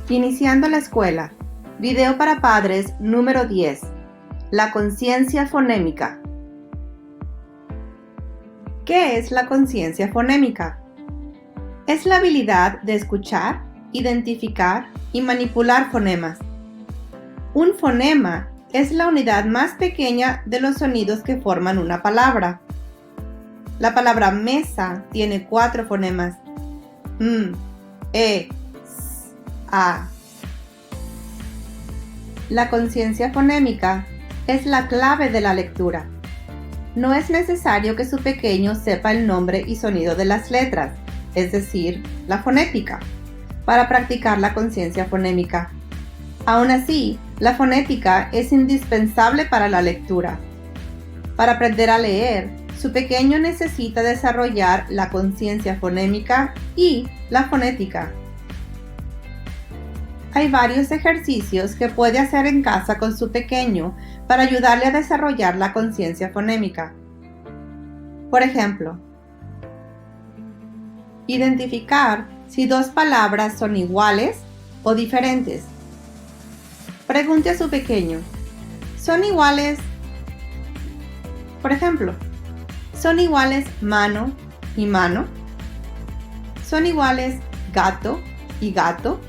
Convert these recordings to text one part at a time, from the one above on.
Iniciando la escuela. Video para padres número 10. La conciencia fonémica. ¿Qué es la conciencia fonémica? Es la habilidad de escuchar, identificar y manipular fonemas. Un fonema es la unidad más pequeña de los sonidos que forman una palabra. La palabra mesa tiene 4 fonemas: m, e, s, a. La conciencia fonémica es la clave de la lectura. No es necesario que su pequeño sepa el nombre y sonido de las letras, es decir, la fonética, para practicar la conciencia fonémica. Aún así, la fonética es indispensable para la lectura. Para aprender a leer, su pequeño necesita desarrollar la conciencia fonémica y la fonética. Hay varios ejercicios que puede hacer en casa con su pequeño para ayudarle a desarrollar la conciencia fonémica. Por ejemplo, identificar si 2 palabras son iguales o diferentes. Pregunte a su pequeño: ¿son iguales? Por ejemplo, ¿son iguales mano y mano? ¿Son iguales gato y gato?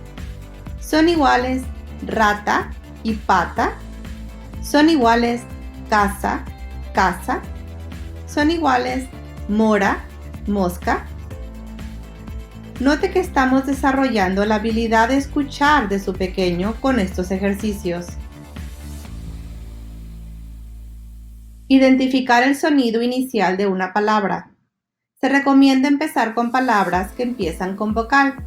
¿Son iguales rata y pata? ¿Son iguales casa, casa? ¿Son iguales mora, mosca? Note que estamos desarrollando la habilidad de escuchar de su pequeño con estos ejercicios. Identificar el sonido inicial de una palabra. Se recomienda empezar con palabras que empiezan con vocal.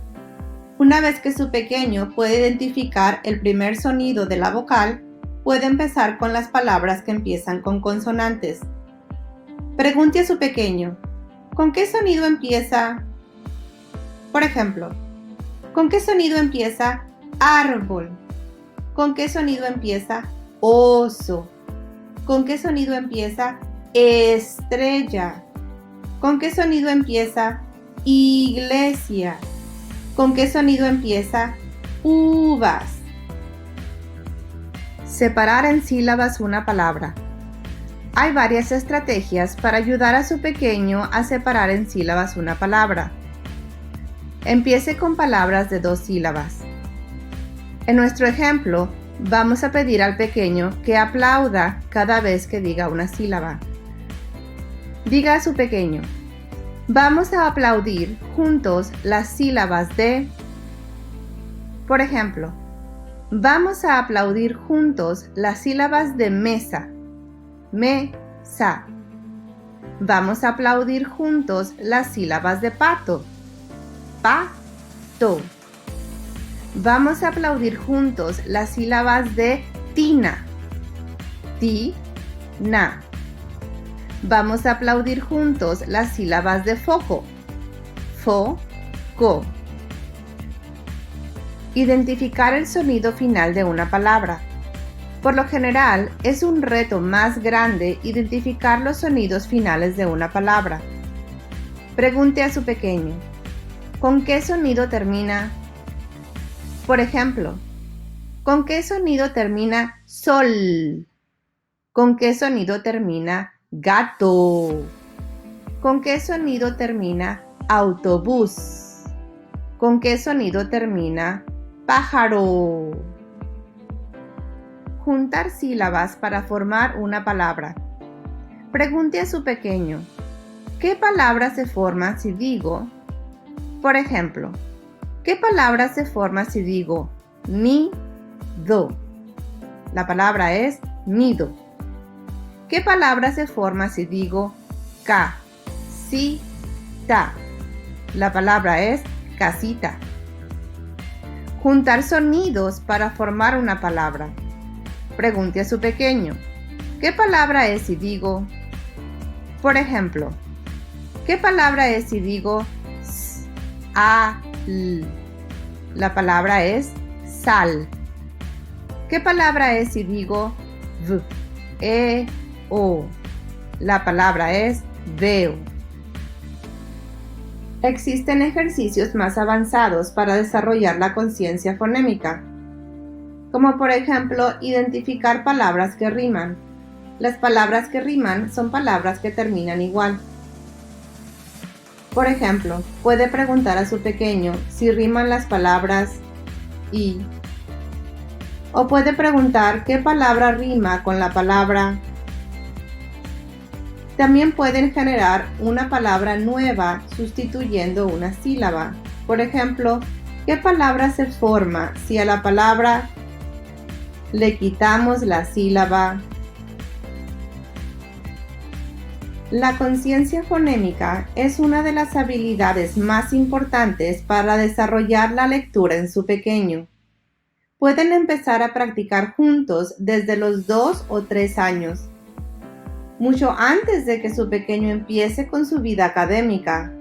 Una vez que su pequeño puede identificar el primer sonido de la vocal, puede empezar con las palabras que empiezan con consonantes. Pregunte a su pequeño: ¿con qué sonido empieza? Por ejemplo, ¿con qué sonido empieza árbol? ¿Con qué sonido empieza oso? ¿Con qué sonido empieza estrella? ¿Con qué sonido empieza iglesia? ¿Con qué sonido empieza uvas? Separar en sílabas una palabra. Hay varias estrategias para ayudar a su pequeño a separar en sílabas una palabra. Empiece con palabras de 2 sílabas. En nuestro ejemplo, vamos a pedir al pequeño que aplauda cada vez que diga una sílaba. Diga a su pequeño: vamos a aplaudir juntos las sílabas de... Por ejemplo, vamos a aplaudir juntos las sílabas de mesa, me-sa. Vamos a aplaudir juntos las sílabas de pato, pa-to. Vamos a aplaudir juntos las sílabas de tina, ti-na. Vamos a aplaudir juntos las sílabas de foco, fo-co. Identificar el sonido final de una palabra. Por lo general, es un reto más grande identificar los sonidos finales de una palabra. Pregunte a su pequeño: ¿con qué sonido termina? Por ejemplo, ¿con qué sonido termina sol? ¿Con qué sonido termina gato? ¿Con qué sonido termina autobús? ¿Con qué sonido termina pájaro? Juntar sílabas para formar una palabra. Pregunte a su pequeño: ¿qué palabra se forma si digo? Por ejemplo, ¿qué palabra se forma si digo nido? La palabra es nido. ¿Qué palabra se forma si digo casita? La palabra es casita. Juntar sonidos para formar una palabra. Pregunte a su pequeño: ¿qué palabra es si digo? Por ejemplo, ¿qué palabra es si digo s-a-l? La palabra es sal. ¿Qué palabra es si digo v-e-o? La palabra es veo. Existen ejercicios más avanzados para desarrollar la conciencia fonémica, como por ejemplo identificar palabras que riman. Las palabras que riman son palabras que terminan igual. Por ejemplo, puede preguntar a su pequeño si riman las palabras y, o puede preguntar qué palabra rima con la palabra. También pueden generar una palabra nueva sustituyendo una sílaba. Por ejemplo, ¿qué palabra se forma si a la palabra le quitamos la sílaba? La conciencia fonémica es una de las habilidades más importantes para desarrollar la lectura en su pequeño. Pueden empezar a practicar juntos desde los 2 o 3 años, mucho antes de que su pequeño empiece con su vida académica.